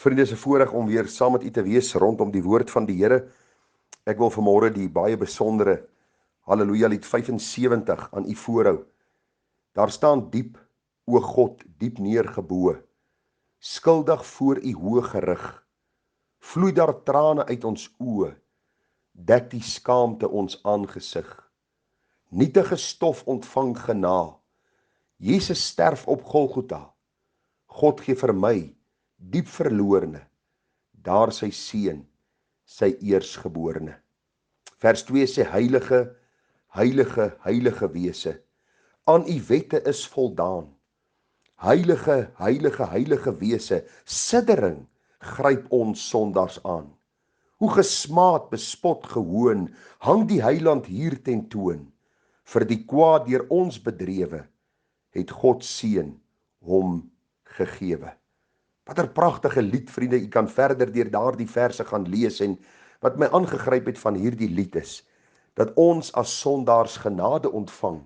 Vriende, is 'n voorreg om weer saam met u te wees rondom die woord van die Here. Ek wil vanmôre die baie besondere Halleluja lied 75 aan u voorhou. Daar staan diep, o God, diep neergebo, skuldig voor u hoë gerig. Vloei daar trane uit ons oë, dek die skaamte ons aangesig. Nietige stof ontvang genade. Jesus sterf op Golgotha. God gee vir my, diep verlorene, daar sy seun, sy eersgeborene. Vers 2 sê, heilige, heilige, heilige wese, aan u wette is voldaan. Heilige, heilige, heilige wese, siddering gryp ons sondaars aan. Hoe gesmaad, bespot, gehoon, hang die heiland hier ten toon. Vir die kwaad deur ons bedrewe, het God seun hom gegewe. Wat 'n pragtige lied, vriende. U kan verder deur daardie verse gaan lees, en wat my aangegryp het van hierdie lied is, dat ons as sondaars genade ontvang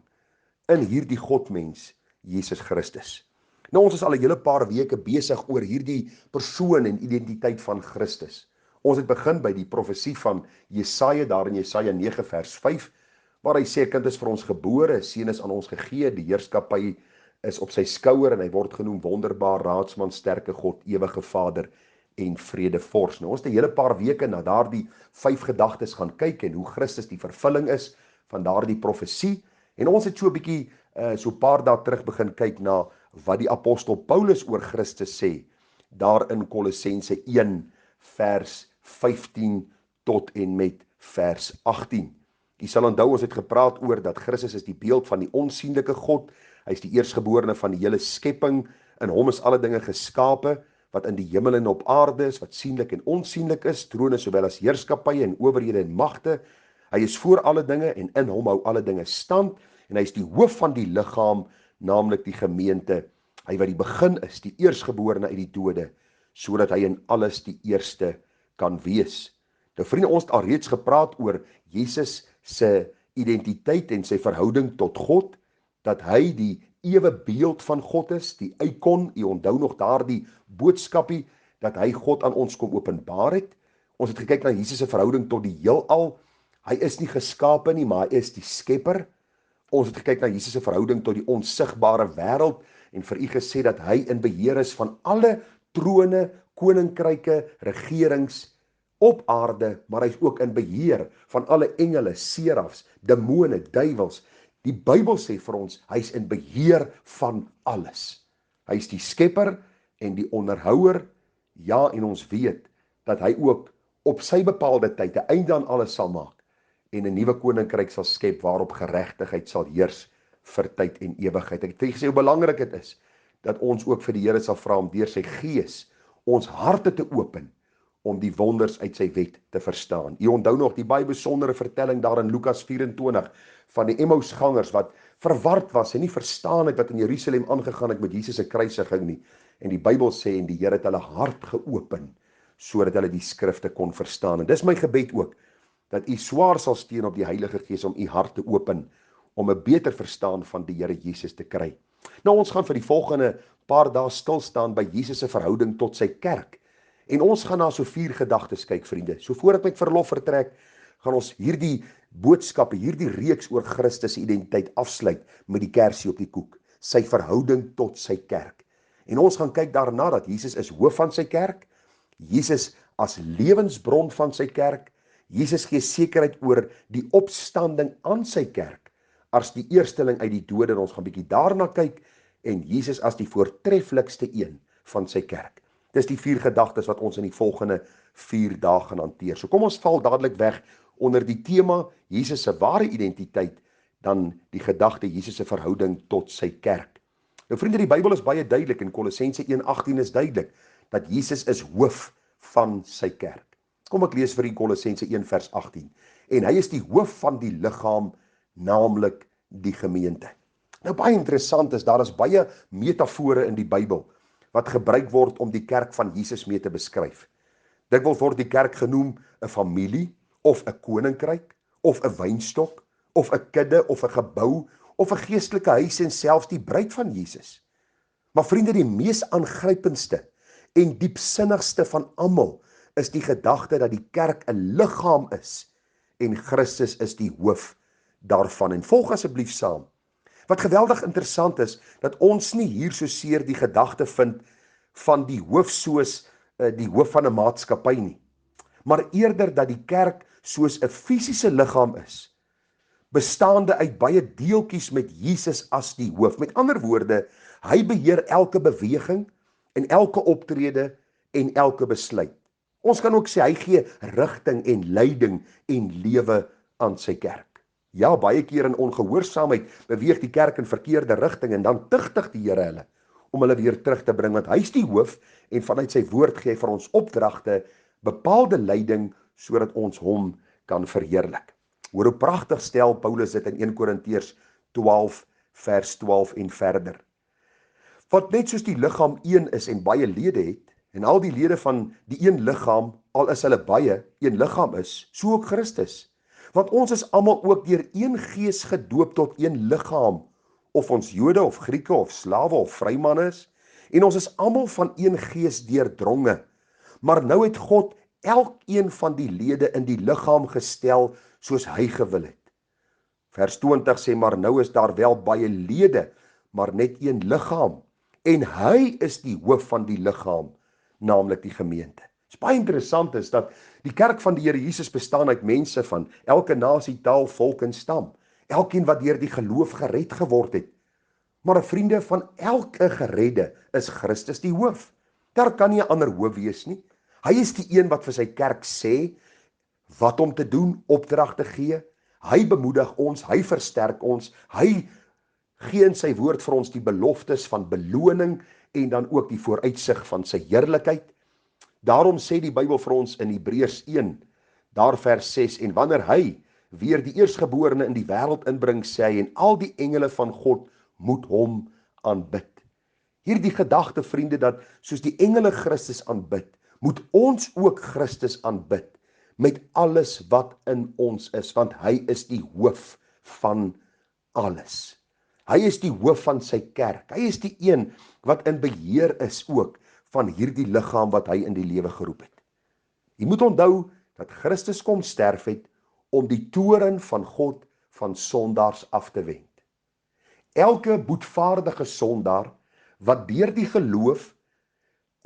in hierdie Godmens, Jesus Christus. Nou, ons is al 'n hele paar weke besig oor hierdie persoon en identiteit van Christus. Ons het begin by die profesie van Jesaja, daar in Jesaja 9 vers 5, waar hy sê, kind is vir ons gebore, seun is aan ons gegee, die heerskappy is op sy skouer, en hy word genoem wonderbaar, raadsman, sterke God, ewige Vader en vredevors. Nou, ons het 'n hele paar weke na daardie 5 gedagtes gaan kyk, en hoe Christus die vervulling is van daardie profesie, en ons het so 'n bietjie, so 'n paar dae terug begin kyk na wat die apostel Paulus oor Christus sê, daar in Kolossense 1 vers 15 tot en met vers 18. Jy sal onthou, ons het gepraat oor dat Christus is die beeld van die onsienlike God. Hy is die eersgeborene van die hele skepping. In hom is alle dinge geskape, wat in die hemel en op aarde is, wat sienlik en onsienlik is, trone sowel as heerskappye en owerhede en magte. Hy is voor alle dinge, en in hom hou alle dinge stand, en hy is die hoof van die liggaam, naamlik die gemeente. Hy wat die begin is, die eersgeborene uit die dode, sodat hy in alles die eerste kan wees. Nou vriende, ons het al reeds gepraat oor Jesus se identiteit en sy verhouding tot God, dat hy die ewe beeld van God is, die eikon. U onthou nog daardie boodskapie, dat hy God aan ons kom openbaar het. Ons het gekyk na Jesus se verhouding tot die heelal. Hy is nie geskape nie, maar hy is die skepper. Ons het gekyk na Jesus se verhouding tot die onsigbare wêreld, en vir u gesê dat hy in beheer is van alle trone, koninkryke, regerings op aarde, maar hy is ook in beheer van alle engele, serafs, demone, duiwels. Die Bybel sê vir ons, hy is in beheer van alles. Hy is die skepper en die onderhouer, ja, en ons weet dat hy ook op sy bepaalde tyd 'n einde aan alles sal maak, en 'n nuwe koninkryk sal skep, waarop geregtigheid sal heers vir tyd en ewigheid. Ek het gesê hoe belangrik dit is, dat ons ook vir die Here sal vra om deur sy gees, ons harte te open, om die wonders uit sy wet te verstaan. U onthou nog die baie besondere vertelling daar in Lukas 24, van die Emmausgangers wat verward was en nie verstaan het wat in Jerusalem aangegaan het met Jesus se kruisiging nie. En die Bybel sê, en die Here het hulle hart geopen, sodat hulle die skrifte kon verstaan. En dis my gebed ook, dat u swaar sal steun op die Heilige Gees om u hart te open, om 'n beter verstaan van die Here Jesus te kry. Nou, ons gaan vir die volgende paar dae stil staan by Jesus se verhouding tot sy kerk. En ons gaan na so 4 gedagtes kyk, vriende. So voordat ek verlof vertrek, gaan ons hierdie boodskappe, hierdie reeks oor Christus se identiteit afsluit met die kersie op die koek, sy verhouding tot sy kerk. En ons gaan kyk daarna dat Jesus is hoof van sy kerk, Jesus as lewensbron van sy kerk, Jesus gee sekerheid oor die opstanding aan sy kerk, as die eersteling uit die dode, en ons gaan bietjie daarna kyk, en Jesus as die voortreffelikste een van sy kerk. Dis die 4 gedagtes wat ons in die volgende 4 dae gaan hanteer. So kom ons val dadelik weg onder die tema Jesus se ware identiteit, dan die gedagte Jesus se verhouding tot sy kerk. Nou vriende, die Bybel is baie duidelik, en Kolossense 1:18 is duidelik, dat Jesus is hoof van sy kerk. Kom ek lees vir u Kolossense 1 vers 18. En hy is die hoof van die liggaam, naamlik die gemeente. Nou baie interessant is, daar is baie metafore in die Bybel, wat gebruik word om die kerk van Jesus mee te beskryf. Dikwels word die kerk genoem 'n familie, of 'n koninkryk, of 'n wynstok, of 'n kudde, of 'n gebou, of 'n geestelike huis, en selfs die bruid van Jesus. Maar vriende, die mees aangrypendste en diepsinnigste van almal is die gedagte dat die kerk 'n liggaam is en Christus is die hoof daarvan. En volg asseblief saam. Wat geweldig interessant is, dat ons nie hier so seer die gedagte vind van die hoof soos die hoof van 'n maatskappy nie, maar eerder dat die kerk soos 'n fisiese liggaam is, bestaande uit baie deeltjies met Jesus as die hoof. Met ander woorde, hy beheer elke beweging en elke optrede en elke besluit. Ons kan ook sê, hy gee rigting en leiding en lewe aan sy kerk. Ja, baie keer in ongehoorsaamheid beweeg die kerk in verkeerde rigting en dan tigtig die Here hulle om hulle weer terug te bring, want hy is die hoof en vanuit sy woord gee vir ons opdragte, bepaalde leiding, sodat ons hom kan verheerlik. Hoor hoe pragtig stel Paulus dit in 1 Korintiërs 12 vers 12 en verder. Want net soos die liggaam een is en baie lede het, en al die lede van die een liggaam, al is hulle baie, een liggaam is, so ook Christus. Want ons is almal ook deur een gees gedoop tot een liggaam, of ons Jode of Grieke of slawe of vryman is, en ons is almal van een gees deurdronge. Maar nou het God elkeen van die lede in die liggaam gestel soos hy gewil het. Vers 20 sê, maar nou is daar wel baie lede, maar net een liggaam, en hy is die hoof van die liggaam, naamlik die gemeente. Het is baie interessant is dat die kerk van die Here Jesus bestaan uit mense van elke nasie, taal, volk en stam. Elkeen wat deur die geloof gered geword het. Maar vriende, van elke geredde is Christus die hoof. Daar kan nie 'n ander hoof wees nie. Hy is die een wat vir sy kerk sê wat om te doen, opdrag te gee. Hy bemoedig ons, hy versterk ons, hy gee in sy woord vir ons die beloftes van beloning en dan ook die vooruitsig van sy heerlikheid. Daarom sê die Bybel vir ons in Hebreërs 1, daar vers 6, en wanneer hy weer die eerstgeborene in die wêreld inbring, sê hy, en al die engele van God moet hom aanbid. Hierdie gedagte, vriende, dat soos die engele Christus aanbid, moet ons ook Christus aanbid, met alles wat in ons is, want hy is die hoof van alles. Hy is die hoof van sy kerk, hy is die een wat in beheer is ook, van hierdie liggaam wat hy in die lewe geroep het. Jy moet onthou dat Christus kom sterf het om die toorn van God van sondaars af te wend. Elke boetvaardige sondaar wat deur die geloof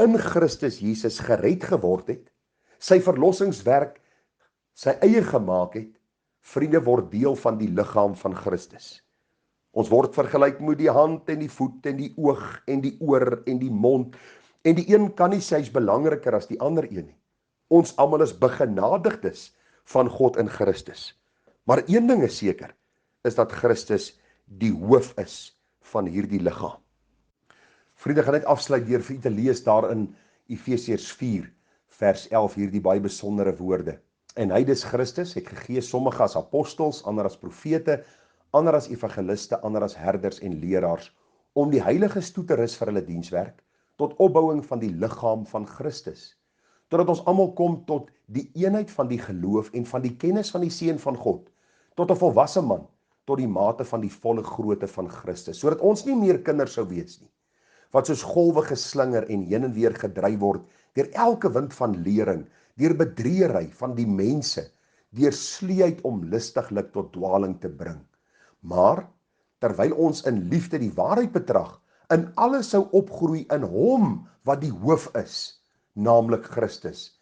in Christus Jesus gered geword het, sy verlossingswerk sy eie gemaak het, vriende, word deel van die liggaam van Christus. Ons word vergelyk met die hand en die voet en die oog en die oor en die mond, en die een kan nie sê hy's belangriker as die ander een nie. Ons almal is begenadigdes van God in Christus. Maar een ding is seker, is dat Christus die hoof is van hierdie liggaam. Vriende, gaan net afsluit deur vir u te lees daar in Efesiërs 4 vers 11 hierdie baie besondere woorde. En hy, dis Christus, het gegee sommige as apostels, ander as profete, ander as evangeliste, ander as herders en leraars, om die heiliges toe te rus vir hulle dienswerk, tot opbouing van die liggaam van Christus, totdat ons almal kom tot die eenheid van die geloof en van die kennis van die Seun van God, tot 'n volwasse man, tot die mate van die volle grootte van Christus, sodat ons nie meer kinders sou wees nie, wat soos golwe geslinger en heen en weer gedryf word, deur elke wind van lering, deur bedriegery van die mense, deur sluiheid om listiglik tot dwaling te bring. Maar, terwyl ons in liefde die waarheid betrag, in alles sou opgroei in hom wat die hoof is, naamlik Christus,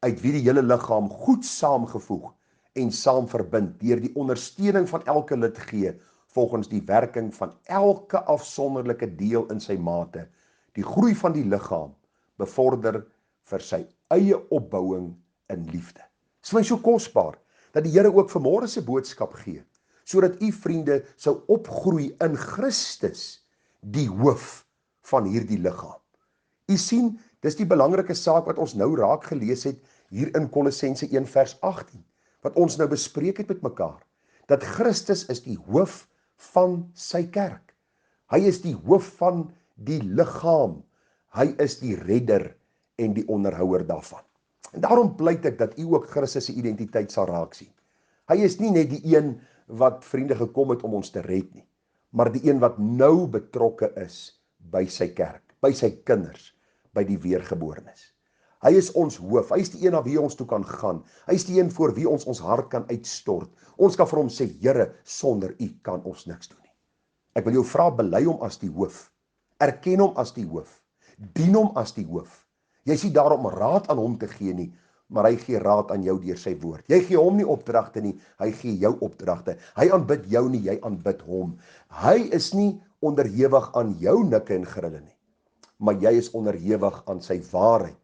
uit wie die hele liggaam goed saamgevoeg en saam verbind, deur die ondersteuning van elke lid gee, volgens die werking van elke afsonderlike deel in sy mate, die groei van die liggaam bevorder vir sy eie opbouing in liefde. Dit is vir my so kosbaar, dat die Here ook vanmôre se boodskap gee, sodat u vriende sou opgroei in Christus, die hoof van hierdie liggaam. U sien, dis die belangrike saak wat ons nou raak gelees het, hier in Kolossense 1 vers 18, wat ons nou bespreek het met mekaar, dat Christus is die hoof van sy kerk. Hy is die hoof van die liggaam. Hy is die redder en die onderhouer daarvan. En daarom pleit ek dat u ook Christus se identiteit sal raak sien. Hy is nie net die een wat vriende gekom het om ons te red nie, maar die een wat nou betrokke is by sy kerk, by sy kinders, by die weergeborenes. Hy is ons hoof, hy is die een na wie ons toe kan gaan, hy is die een voor wie ons hart kan uitstort. Ons kan vir hom sê, Here, sonder U kan ons niks doen nie. Ek wil jou vra, bely hom as die hoof, erken hom as die hoof, dien hom as die hoof. Jy is nie daar om raad aan hom te gee nie, maar hy gee raad aan jou deur sy woord. Jy gee hom nie opdragte nie, hy gee jou opdragte. Hy aanbid jou nie, jy aanbid hom. Hy is nie onderhewig aan jou nikke en grille nie, maar jy is onderhewig aan sy waarheid,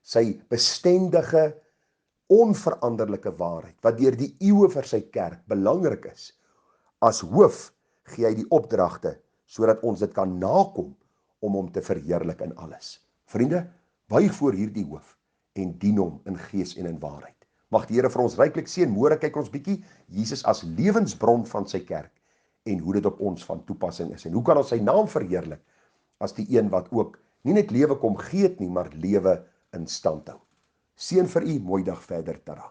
sy bestendige, onveranderlike waarheid, wat deur die eeue vir sy kerk belangrik is. As hoof gee hy die opdragte, sodat ons dit kan nakom, om hom te verheerlik in alles. Vriende, buig voor hierdie hoof, en dien hom in gees en in waarheid. Mag die Here vir ons ryklik seën. Môre kyk ons bietjie Jesus as lewensbron van sy kerk, en hoe dit op ons van toepassing is, en hoe kan ons sy naam verheerlik, as die een wat ook nie net lewe kom gee nie, maar lewe in stand hou. Seën vir u, mooi dag verder, tada.